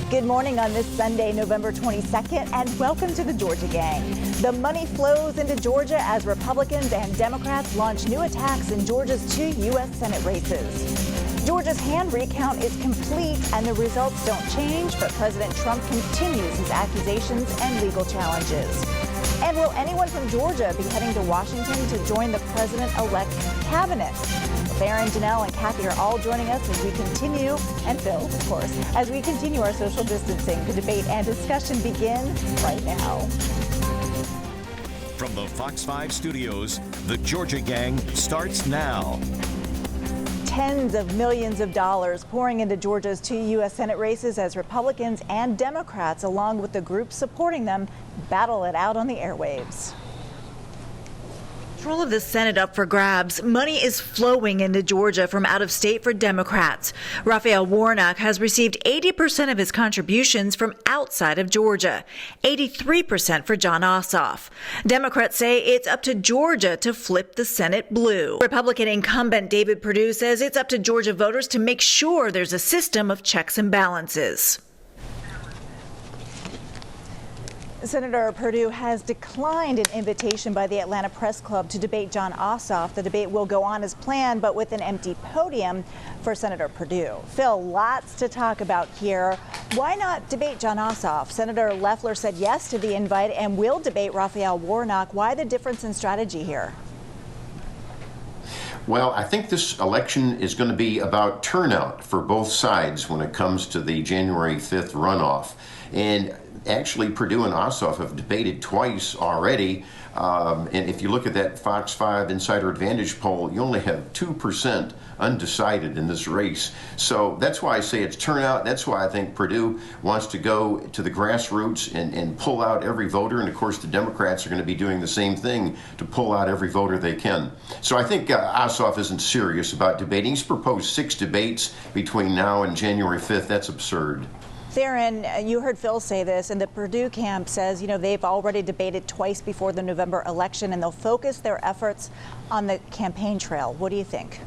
Good morning on this Sunday, November 22nd, and welcome to the Georgia Gang. The money flows into Georgia as Republicans and Democrats launch new attacks in Georgia's 2 U.S. Senate races. Georgia's hand recount is complete and the results don't change, but President Trump continues his accusations and legal challenges. And will anyone from Georgia be heading to Washington to join the president-elect's cabinet? Barron, Janelle, and Kathy are all joining us as we continue, and Phil, of course, as we continue our social distancing. The debate and discussion begin right now. From the Fox 5 studios, the Georgia Gang starts now. Tens of millions of dollars pouring into Georgia's 2 U.S. Senate races as Republicans and Democrats, along with the groups supporting them, battle it out on the airwaves. Control of the Senate up for grabs. Money is flowing into Georgia from out of state for Democrats. Raphael Warnock has received 80% of his contributions from outside of Georgia, 83% for Jon Ossoff. Democrats say it's up to Georgia to flip the Senate blue. Republican incumbent David Perdue says it's up to Georgia voters to make sure there's a system of checks and balances. Senator Perdue has declined an invitation by the Atlanta Press Club to debate Jon Ossoff. The debate will go on as planned, but with an empty podium for Senator Perdue. Phil, lots to talk about here. Why not debate Jon Ossoff? Senator Loeffler said yes to the invite and will debate Raphael Warnock. Why the difference in strategy here? Well, I think this election is going to be about turnout for both sides when it comes to the January 5th runoff. And actually, Perdue and Ossoff have debated twice already. And if you look at that Fox 5 Insider Advantage poll, you only have 2% undecided in this race. So that's why I say it's turnout. That's why I think Perdue wants to go to the grassroots and pull out every voter. And of course, the Democrats are going to be doing the same thing to pull out every voter they can. So I think Ossoff isn't serious about debating. He's proposed 6 debates between now and January 5th. That's absurd. Theron, you heard Phil say this, and the Perdue camp says, they've already debated twice before the November election, and they'll focus their efforts on the campaign trail. What do you think?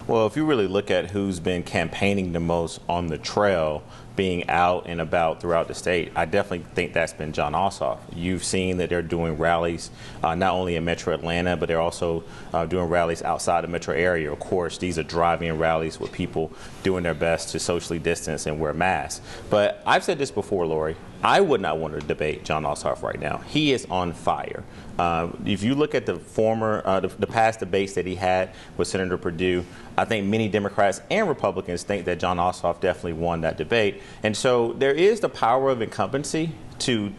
Well, if you really look at who's been campaigning the most on the trail, being out and about throughout the state, I definitely think that's been Jon Ossoff. You've seen that they're doing rallies not only in Metro Atlanta, but they're also doing rallies outside the metro area. Of course, these are drive-in rallies with people doing their best to socially distance and wear masks. But I've said this before, Lori, I would not want to debate Jon Ossoff right now. He is on fire. If you look at the past debates that he had with Senator Perdue, I think many Democrats and Republicans think that Jon Ossoff definitely won that debate. And so there is the power of incumbency to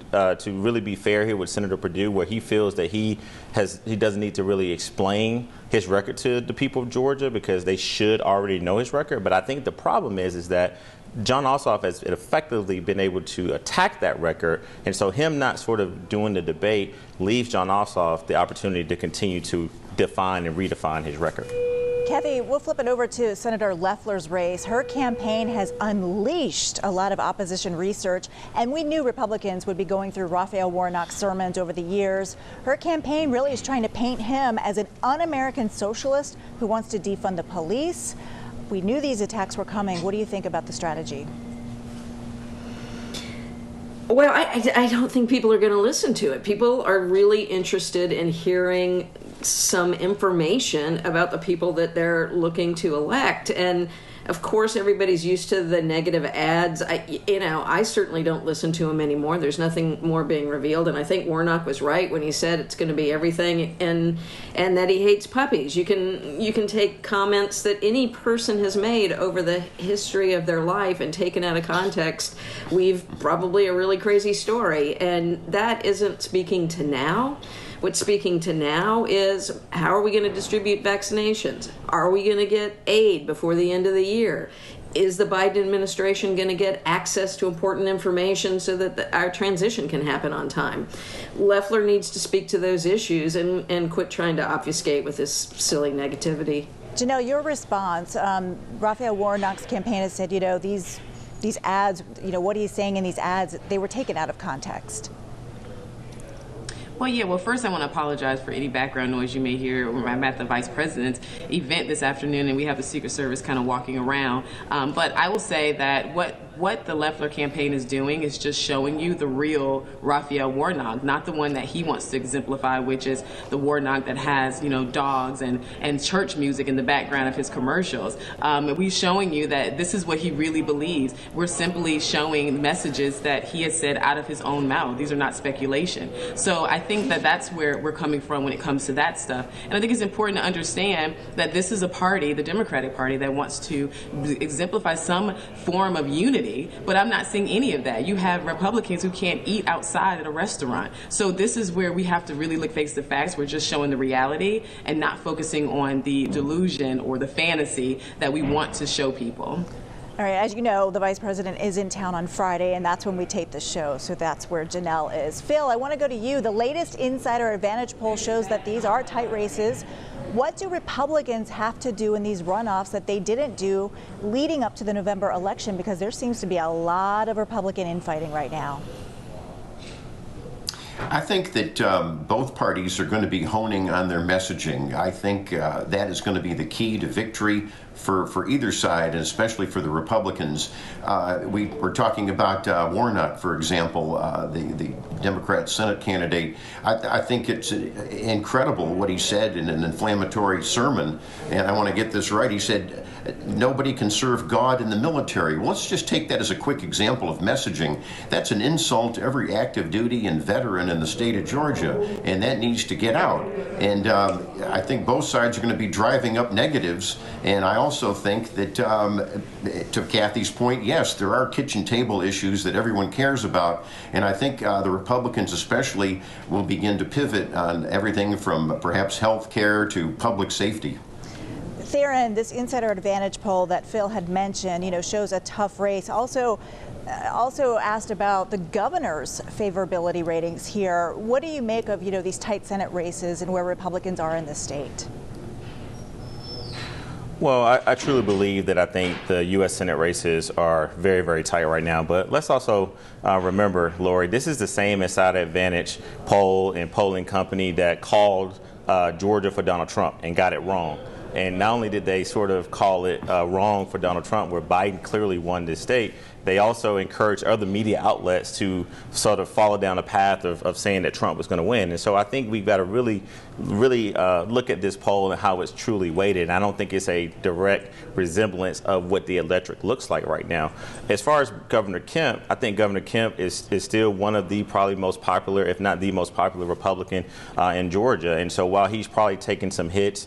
really be fair here with Senator Perdue, where he feels that he doesn't need to really explain his record to the people of Georgia because they should already know his record. But I think the problem is that Jon Ossoff has effectively been able to attack that record, and so him not sort of doing the debate leaves Jon Ossoff the opportunity to continue to define and redefine his record. Kathy, we'll flip it over to Senator Loeffler's race. Her campaign has unleashed a lot of opposition research, and we knew Republicans would be going through Raphael Warnock's sermons over the years. Her campaign really is trying to paint him as an un-American socialist who wants to defund the police. We knew these attacks were coming. What do you think about the strategy? Well, I don't think people are going to listen to it. People are really interested in hearing some information about the people that they're looking to elect. And of course, everybody's used to the negative ads. I certainly don't listen to them anymore. There's nothing more being revealed. And I think Warnock was right when he said it's going to be everything and that he hates puppies. You can take comments that any person has made over the history of their life and taken out of context, we've probably a really crazy story. And that isn't speaking to now. What's speaking to now is, how are we going to distribute vaccinations? Are we going to get aid before the end of the year? Is the Biden administration going to get access to important information so that our transition can happen on time? Loeffler needs to speak to those issues and quit trying to obfuscate with this silly negativity. Janelle, your response, Raphael Warnock's campaign has said, these ads, what he's saying in these ads, they were taken out of context. Well, yeah. Well, first I want to apologize for any background noise you may hear. I'm at the Vice President's event this afternoon, and we have the Secret Service kind of walking around. But I will say that what the Loeffler campaign is doing is just showing you the real Raphael Warnock, not the one that he wants to exemplify, which is the Warnock that has, dogs and church music in the background of his commercials. We're showing you that this is what he really believes. We're simply showing messages that he has said out of his own mouth. These are not speculation. So I think that that's where we're coming from when it comes to that stuff. And I think it's important to understand that this is a party, the Democratic Party, that wants to exemplify some form of unity, but I'm not seeing any of that. You have Republicans who can't eat outside at a restaurant. So this is where we have to really face the facts. We're just showing the reality and not focusing on the delusion or the fantasy that we want to show people. All right, as you know, the Vice President is in town on Friday, and that's when we tape the show, so that's where Janelle is. Phil, I want to go to you. The latest Insider Advantage poll shows that these are tight races. What do Republicans have to do in these runoffs that they didn't do leading up to the November election? Because there seems to be a lot of Republican infighting right now. I think that both parties are going to be honing on their messaging. I think that is going to be the key to victory for either side, and especially for the Republicans. We were talking about Warnock, for example, the Democrat Senate candidate. I think it's incredible what he said in an inflammatory sermon, and I want to get this right. He said, nobody can serve God in the military. Well, let's just take that as a quick example of messaging. That's an insult to every active duty and veteran in the state of Georgia, and that needs to get out. And I think both sides are going to be driving up negatives, and I also think that, to Kathy's point, yes, there are kitchen table issues that everyone cares about, and I think the Republicans especially will begin to pivot on everything from perhaps health care to public safety. Theron, this Insider Advantage poll that Phil had mentioned, shows a tough race. Also asked about the governor's favorability ratings here. What do you make of, these tight Senate races and where Republicans are in the state? Well, I truly believe that I think the U.S. Senate races are very, very tight right now. But let's also remember, Lori, this is the same Insider Advantage poll and polling company that called Georgia for Donald Trump and got it wrong. And not only did they sort of call it wrong for Donald Trump, where Biden clearly won this state, they also encouraged other media outlets to sort of follow down a path of saying that Trump was going to win. And so I think we've got to really look at this poll and how it's truly weighted. And I don't think it's a direct resemblance of what the electorate looks like right now. As far as Governor Kemp, I think Governor Kemp is still one of the probably most popular, if not the most popular Republican in Georgia. And so while he's probably taken some hits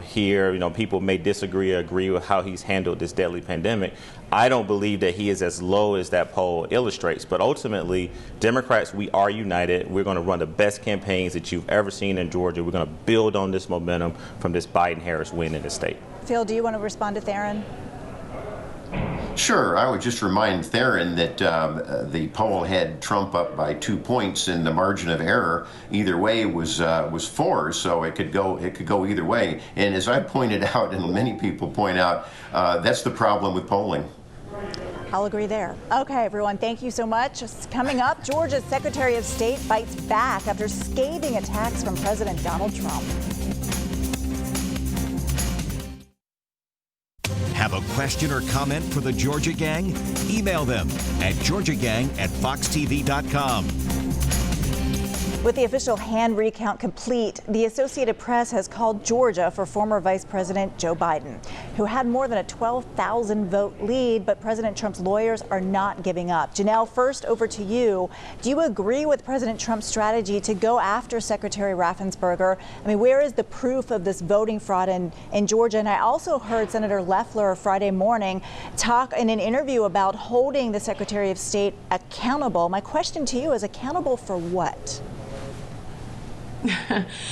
here, people may disagree or agree with how he's handled this deadly pandemic, I don't believe that he is as low as that poll illustrates. But ultimately, Democrats, we are united. We're going to run the best campaigns that you've ever seen in Georgia. We're going to build on this momentum from this Biden-Harris win in the state. Phil, do you want to respond to Theron? Sure. I would just remind Theron that the poll had Trump up by 2 points, and the margin of error either way was 4, so it could go either way. And as I pointed out, and many people point out, that's the problem with polling. I'll agree there. Okay, everyone, thank you so much. Coming up, Georgia's Secretary of State fights back after scathing attacks from President Donald Trump. Have a question or comment for the Georgia Gang? Email them at georgiagang@foxtv.com. With the official hand recount complete, the Associated Press has called Georgia for former Vice President Joe Biden, who had more than a 12,000 vote lead, but President Trump's lawyers are not giving up. Janelle, first over to you. Do you agree with President Trump's strategy to go after Secretary Raffensperger? I mean, where is the proof of this voting fraud in Georgia? And I also heard Senator Loeffler Friday morning talk in an interview about holding the Secretary of State accountable. My question to you is, accountable for what?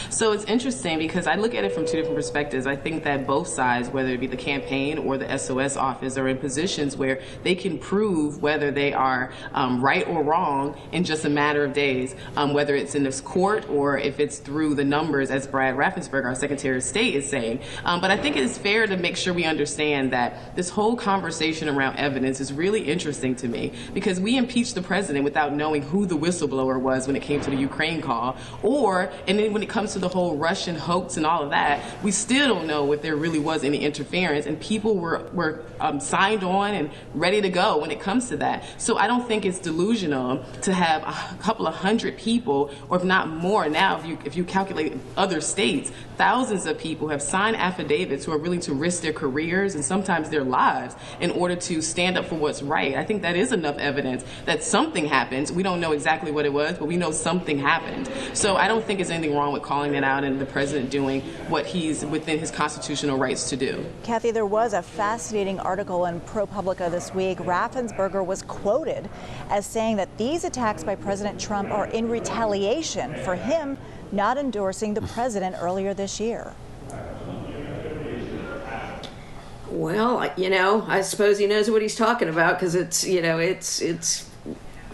So it's interesting because I look at it from two different perspectives. I think that both sides, whether it be the campaign or the SOS office, are in positions where they can prove whether they are right or wrong in just a matter of days, whether it's in this court or if it's through the numbers, as Brad Raffensperger, our Secretary of State, is saying. But I think it is fair to make sure we understand that this whole conversation around evidence is really interesting to me, because we impeached the president without knowing who the whistleblower was when it came to the Ukraine call, and then when it comes to the whole Russian hoax and all of that, we still don't know if there really was any interference, and people were signed on and ready to go when it comes to that. So I don't think it's delusional to have a couple of hundred people, or if not more now, if you calculate other states, thousands of people have signed affidavits who are willing to risk their careers and sometimes their lives in order to stand up for what's right. I think that is enough evidence that something happened. We don't know exactly what it was, but we know something happened. So I don't think there's anything wrong with calling that out and the president doing what he's within his constitutional rights to do. Kathy, there was a fascinating article in ProPublica this week. Raffensperger was quoted as saying that these attacks by President Trump are in retaliation for him not endorsing the president earlier this year. Well, I suppose he knows what he's talking about, because it's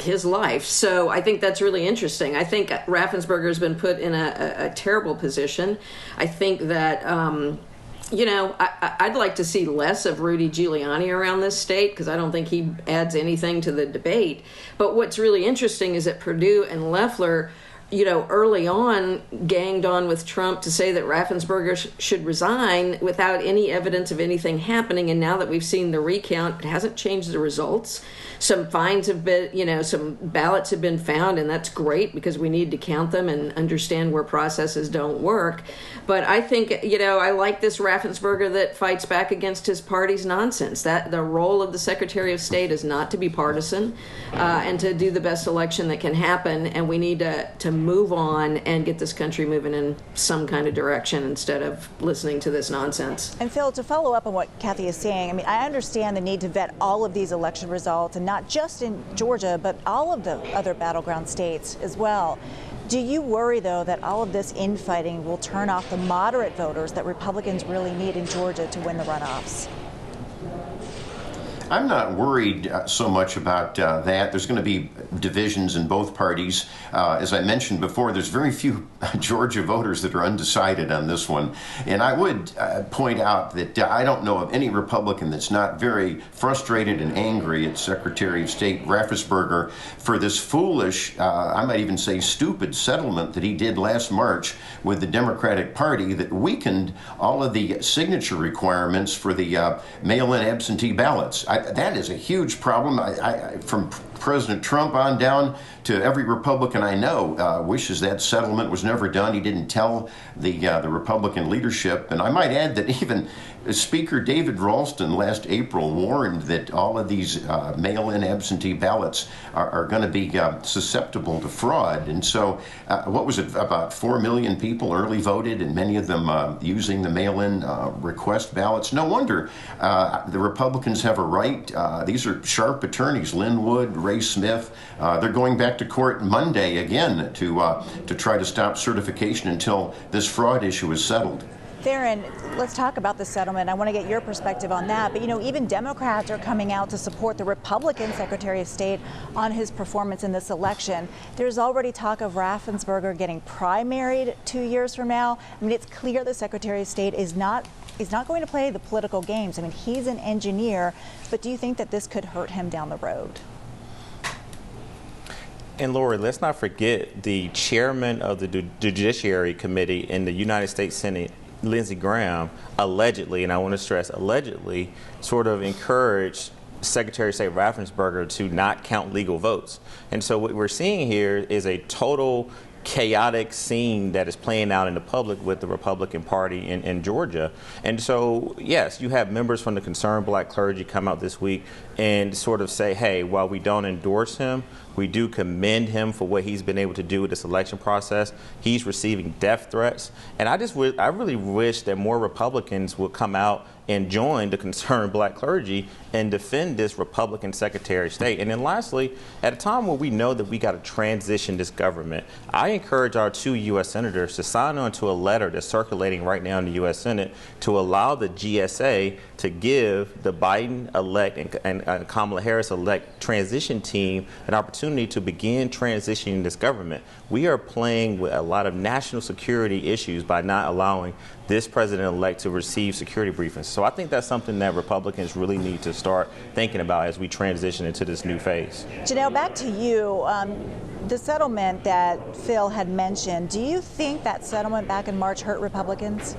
his life. So I think that's really interesting. I think Raffensperger has been put in a terrible position. I think that, I'd like to see less of Rudy Giuliani around this state, because I don't think he adds anything to the debate. But what's really interesting is that Perdue and Loeffler, early on ganged on with Trump to say that Raffensperger should resign without any evidence of anything happening. And now that we've seen the recount, it hasn't changed the results. Some fines have been, some ballots have been found, and that's great because we need to count them and understand where processes don't work. But I think, I like this Raffensperger that fights back against his party's nonsense. That the role of the Secretary of State is not to be partisan and to do the best election that can happen. And we need to move on and get this country moving in some kind of direction instead of listening to this nonsense. And Phil, to follow up on what Kathy is saying, I understand the need to vet all of these election results, and not just in Georgia, but all of the other battleground states as well. Do you worry, though, that all of this infighting will turn off the moderate voters that Republicans really need in Georgia to win the runoffs? I'm not worried so much about that. There's going to be divisions in both parties. As I mentioned before, there's very few Georgia voters that are undecided on this one. And I would point out that I don't know of any Republican that's not very frustrated and angry at Secretary of State Raffensperger for this foolish, I might even say stupid settlement that he did last March with the Democratic Party that weakened all of the signature requirements for the mail-in absentee ballots. That is a huge problem. From President Trump on down to every Republican I know wishes that settlement was never done. He didn't tell the Republican leadership. And I might add that even Speaker David Ralston last April warned that all of these mail-in absentee ballots are going to be susceptible to fraud. And so what was it, about 4 million people early voted, and many of them using the mail-in request ballots. No wonder the Republicans have a right. These are sharp attorneys, Lynn Wood, Ray Smith. They're going back to court Monday again to try to stop certification until this fraud issue is settled. Theron, let's talk about the settlement. I want to get your perspective on that. But, even Democrats are coming out to support the Republican Secretary of State on his performance in this election. There's already talk of Raffensperger getting primaried 2 years from now. It's clear the Secretary of State is not going to play the political games. He's an engineer. But do you think that this could hurt him down the road? And Lori, let's not forget the chairman of the Judiciary Committee in the United States Senate, Lindsey Graham, allegedly, and I want to stress allegedly, sort of encouraged Secretary of State Raffensperger to not count legal votes. And so what we're seeing here is a total chaotic scene that is playing out in the public with the Republican Party in Georgia. And so, yes, you have members from the concerned black clergy come out this week and sort of say, hey, while we don't endorse him, we do commend him for what he's been able to do with this election process. He's receiving death threats. And I really wish that more Republicans would come out and join the concerned black clergy and defend this Republican Secretary of State. And then lastly, at a time where we know that we got to transition this government, I encourage our 2 U.S. senators to sign on to a letter that's circulating right now in the U.S. Senate to allow the GSA to give the Biden-elect and Kamala Harris-elect transition team an opportunity to begin transitioning this government. We are playing with a lot of national security issues by not allowing this president-elect to receive security briefings. So I think that's something that Republicans really need to start thinking about as we transition into this new phase. Janelle, back to you. The settlement that Phil had mentioned, do you think that settlement back in March hurt Republicans?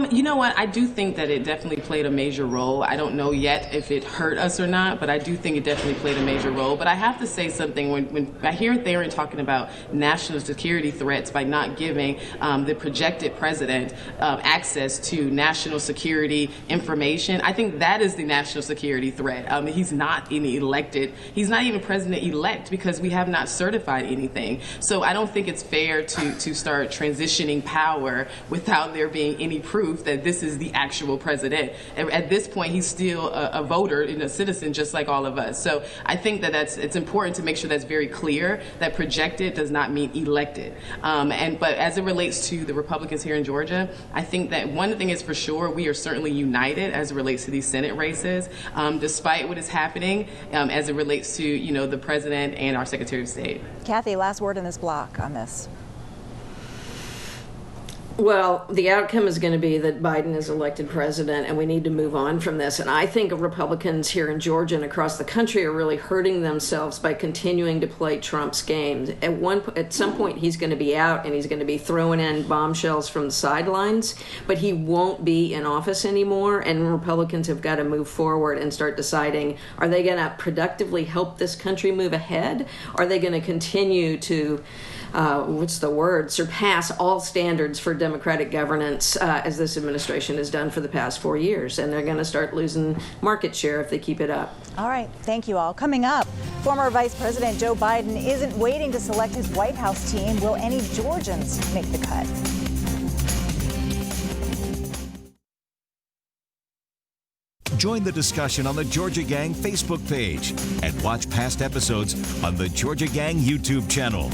You know what? I do think that it definitely played a major role. I don't know yet if it hurt us or not, but I do think it definitely played a major role. But I have to say something. When I hear Theron talking about national security threats by not giving the projected president access to national security information, I think that is the national security threat. He's not he's not even president-elect because we have not certified anything. So I don't think it's fair to start transitioning power without there being any proof that this is the actual president. At this point, he's still a voter and a citizen just like all of us. So I think that it's important to make sure that's very clear that projected does not mean elected. But as it relates to the Republicans here in Georgia, I think that one thing is for sure, we are certainly united as it relates to these Senate races, despite what is happening as it relates to the president and our Secretary of State. Kathy, last word in this block on this. Well, the outcome is going to be that Biden is elected president, and we need to move on from this. And I think Republicans here in Georgia and across the country are really hurting themselves by continuing to play Trump's game. At some point, he's going to be out, and he's going to be throwing in bombshells from the sidelines, but he won't be in office anymore. And Republicans have got to move forward and start deciding, are they going to productively help this country move ahead? Are they going to continue to surpass all standards for democratic governance as this administration has done for the past 4 years? And they're going to start losing market share if they keep it up. All right. Thank you all. Coming up, former Vice President Joe Biden isn't waiting to select his White House team. Will any Georgians make the cut? Join the discussion on the Georgia Gang Facebook page and watch past episodes on the Georgia Gang YouTube channel.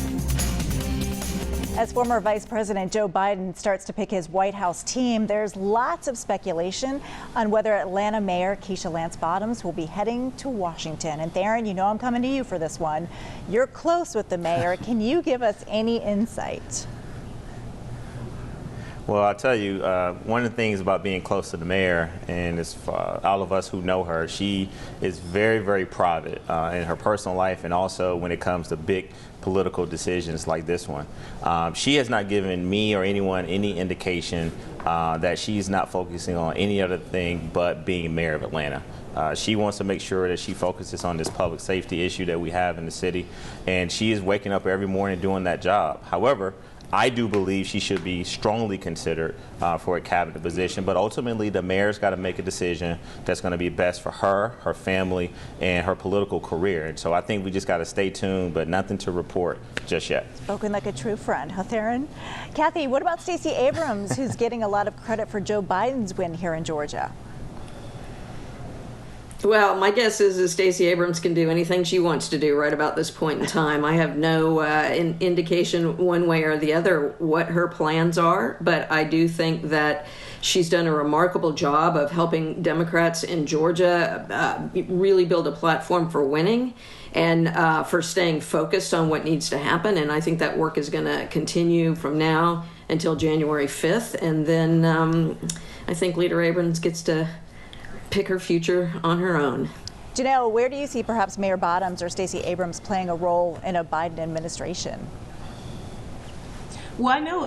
As former Vice President Joe Biden starts to pick his White House team, there's lots of speculation on whether Atlanta Mayor Keisha Lance Bottoms will be heading to Washington. And Theron, you know I'm coming to you for this one. You're close with the mayor. Can you give us any insight? Well, I'll tell you, one of the things about being close to the mayor, and it's all of us who know her, she is very, very private in her personal life and also when it comes to big political decisions like this one. She has not given me or anyone any indication that she's not focusing on any other thing but being mayor of Atlanta. She wants to make sure that she focuses on this public safety issue that we have in the city, and she is waking up every morning doing that job. However, I do believe she should be strongly considered for a cabinet position, but ultimately the mayor's got to make a decision that's going to be best for her, her family, and her political career. And so I think we just got to stay tuned, but nothing to report just yet. Spoken like a true friend, huh, Theron? Kathy, what about Stacey Abrams, who's getting a lot of credit for Joe Biden's win here in Georgia? Well, my guess is that Stacey Abrams can do anything she wants to do right about this point in time. I have no indication one way or the other what her plans are, but I do think that she's done a remarkable job of helping Democrats in Georgia really build a platform for winning and for staying focused on what needs to happen. And I think that work is going to continue from now until January 5th. And then I think Leader Abrams gets to pick her future on her own. Janelle, where do you see perhaps Mayor Bottoms or Stacey Abrams playing a role in a Biden administration? Well, I know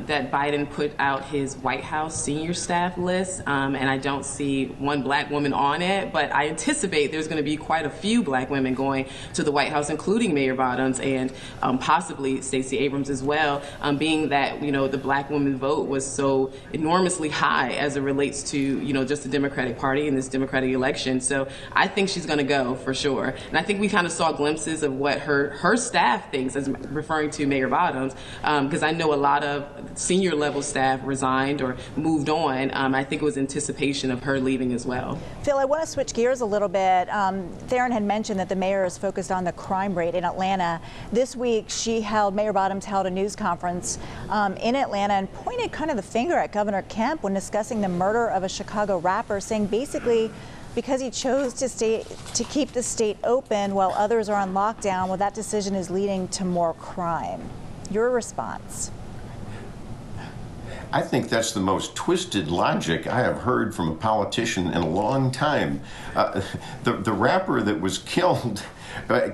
that Biden put out his White House senior staff list, and I don't see one black woman on it, but I anticipate there's going to be quite a few black women going to the White House, including Mayor Bottoms and possibly Stacey Abrams as well, being that, the black woman vote was so enormously high as it relates to, just the Democratic Party in this Democratic election. So I think she's going to go for sure. And I think we kind of saw glimpses of what her staff thinks, as referring to Mayor Bottoms, because I know a lot of senior level staff resigned or moved on. I think it was anticipation of her leaving as well. Phil, I want to switch gears a little bit. Theron had mentioned that the mayor is focused on the crime rate in Atlanta. This week, Mayor Bottoms held a news conference in Atlanta and pointed kind of the finger at Governor Kemp when discussing the murder of a Chicago rapper, saying basically because he chose to keep the state open while others are on lockdown, well, that decision is leading to more crime. Your response? I think that's the most twisted logic I have heard from a politician in a long time. The rapper that was killed,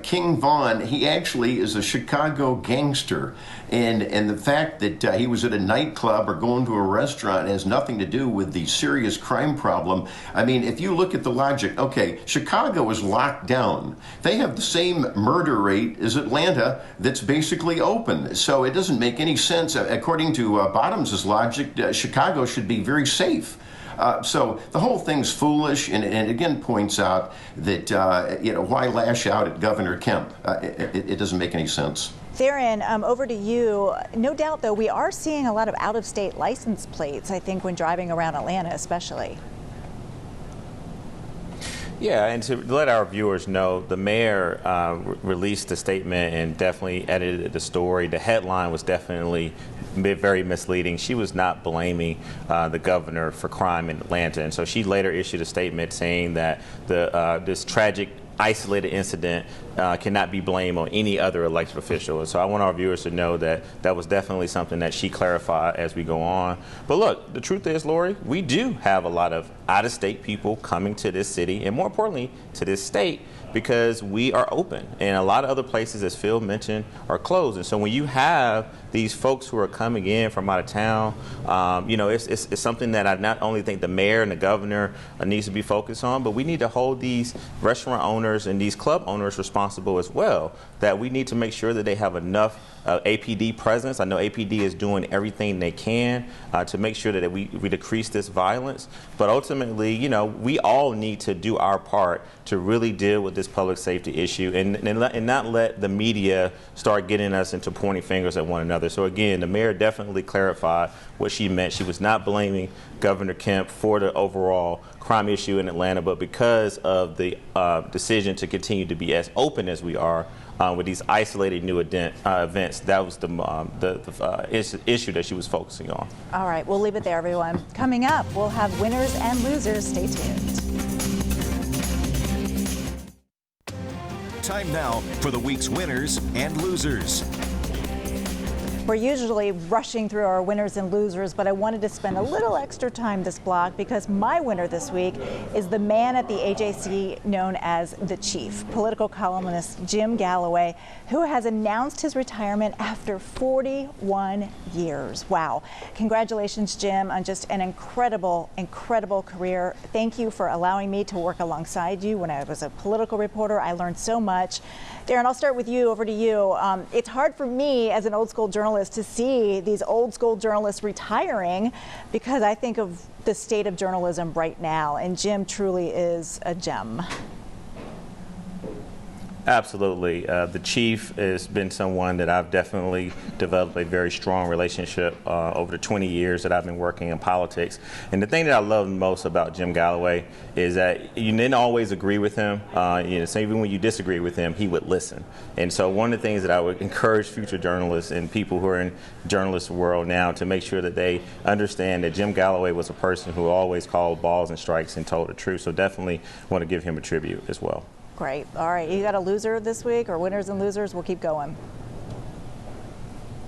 King Von, he actually is a Chicago gangster. And the fact that he was at a nightclub or going to a restaurant has nothing to do with the serious crime problem. I mean, if you look at the logic, okay, Chicago is locked down. They have the same murder rate as Atlanta that's basically open. So it doesn't make any sense. According to Bottoms' logic, Chicago should be very safe. So the whole thing's foolish, and again points out that, why lash out at Governor Kemp? It doesn't make any sense. Theron, over to you. No doubt, though, we are seeing a lot of out-of-state license plates, I think, when driving around Atlanta especially. Yeah, and to let our viewers know, the mayor released a statement and definitely edited the story. The headline was definitely very misleading. She was not blaming the governor for crime in Atlanta, and so she later issued a statement saying that this tragic isolated incident cannot be blamed on any other elected official. And so I want our viewers to know that that was definitely something that she clarified as we go on. But look, the truth is, Lori, we do have a lot of out-of-state people coming to this city, and more importantly, to this state, because we are open. And a lot of other places, as Phil mentioned, are closed. And so when you have these folks who are coming in from out of town, it's something that I not only think the mayor and the governor needs to be focused on, but we need to hold these restaurant owners and these club owners responsible as well, that we need to make sure that they have enough APD presence. I know APD is doing everything they can to make sure that we decrease this violence. But ultimately, we all need to do our part to really deal with this public safety issue and not let the media start getting us into pointing fingers at one another. So again, the mayor definitely clarified what she meant. She was not blaming Governor Kemp for the overall crime issue in Atlanta, but because of the decision to continue to be as open as we are with these isolated new events, that was the issue that she was focusing on. All right, we'll leave it there, everyone. Coming up, we'll have winners and losers. Stay tuned. Time now for the week's winners and losers. We're usually rushing through our winners and losers, but I wanted to spend a little extra time this block because my winner this week is the man at the AJC known as the Chief, political columnist Jim Galloway, who has announced his retirement after 41 years. Wow. Congratulations, Jim, on just an incredible, incredible career. Thank you for allowing me to work alongside you when I was a political reporter. I learned so much. Darren, I'll start with you. Over to you. It's hard for me as an old school journalist to see these old school journalists retiring because I think of the state of journalism right now, and Jim truly is a gem. Absolutely. The Chief has been someone that I've definitely developed a very strong relationship over the 20 years that I've been working in politics. And the thing that I love most about Jim Galloway is that you didn't always agree with him. So even when you disagree with him, he would listen. And so one of the things that I would encourage future journalists and people who are in the journalist world now to make sure that they understand that Jim Galloway was a person who always called balls and strikes and told the truth. So definitely want to give him a tribute as well. Great. All right. You got a loser this week, or winners and losers? We'll keep going.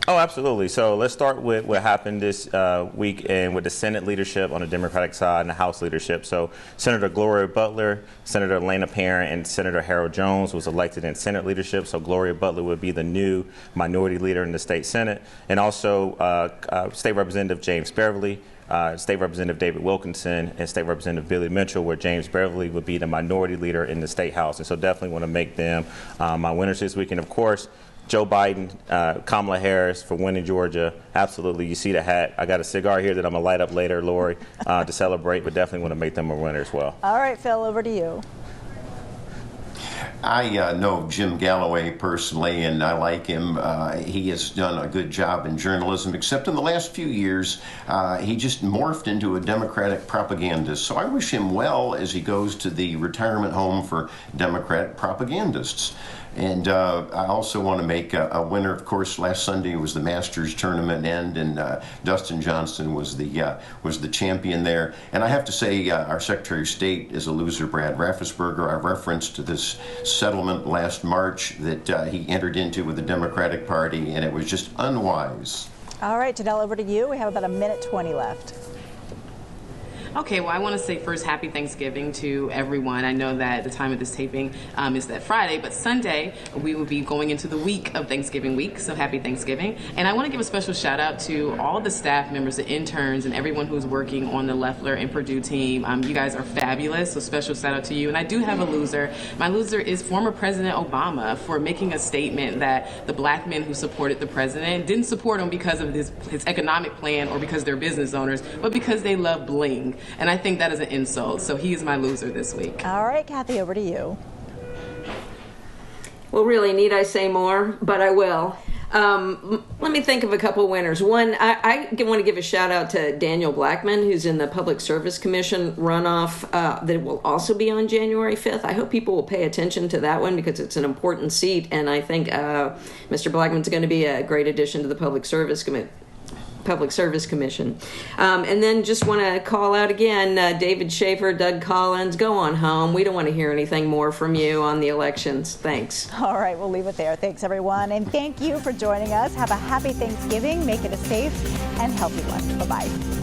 Oh, absolutely. So let's start with what happened this week and with the Senate leadership on the Democratic side and the House leadership. So Senator Gloria Butler, Senator Elena Parent, and Senator Harold Jones was elected in Senate leadership. So Gloria Butler would be the new minority leader in the state Senate. And also State Representative James Beverly, State Representative David Wilkinson, and State Representative Billy Mitchell, where James Beverly would be the minority leader in the state house. And so definitely want to make them my winners this week. And of course, Joe Biden, Kamala Harris for winning Georgia. Absolutely. You see the hat. I got a cigar here that I'm going to light up later, Lori, to celebrate, but definitely want to make them a winner as well. All right, Phil, over to you. I know Jim Galloway personally, and I like him. He has done a good job in journalism, except in the last few years, he just morphed into a Democratic propagandist. So I wish him well as he goes to the retirement home for Democratic propagandists. And I also want to make a winner. Of course, last Sunday was the Masters tournament end, and Dustin Johnson was the champion there. And I have to say, our Secretary of State is a loser, Brad Raffensperger. I referenced to this settlement last March that he entered into with the Democratic Party, and it was just unwise. All right, Janelle, over to you. We have about a minute 20 left. Okay, well, I want to say first, happy Thanksgiving to everyone. I know that the time of this taping is that Friday, but Sunday we will be going into the week of Thanksgiving week, so happy Thanksgiving. And I want to give a special shout out to all the staff members, the interns, and everyone who's working on the Loeffler and Purdue team. You guys are fabulous, so special shout out to you. And I do have a loser. My loser is former President Obama for making a statement that the black men who supported the president didn't support him because of his economic plan or because they're business owners, but because they love bling. And I think that is an insult. So he is my loser this week. All right, Kathy, over to you. Well, really, need I say more? But I will. Let me think of a couple winners. One, I want to give a shout out to Daniel Blackman, who's in the Public Service Commission runoff that will also be on January 5th. I hope people will pay attention to that one because it's an important seat, and I think Mr. Blackman's going to be a great addition to the Public Service Commission. And then just want to call out again, David Schaefer, Doug Collins, go on home. We don't want to hear anything more from you on the elections. Thanks. All right, we'll leave it there. Thanks, everyone. And thank you for joining us. Have a happy Thanksgiving. Make it a safe and healthy one. Bye-bye.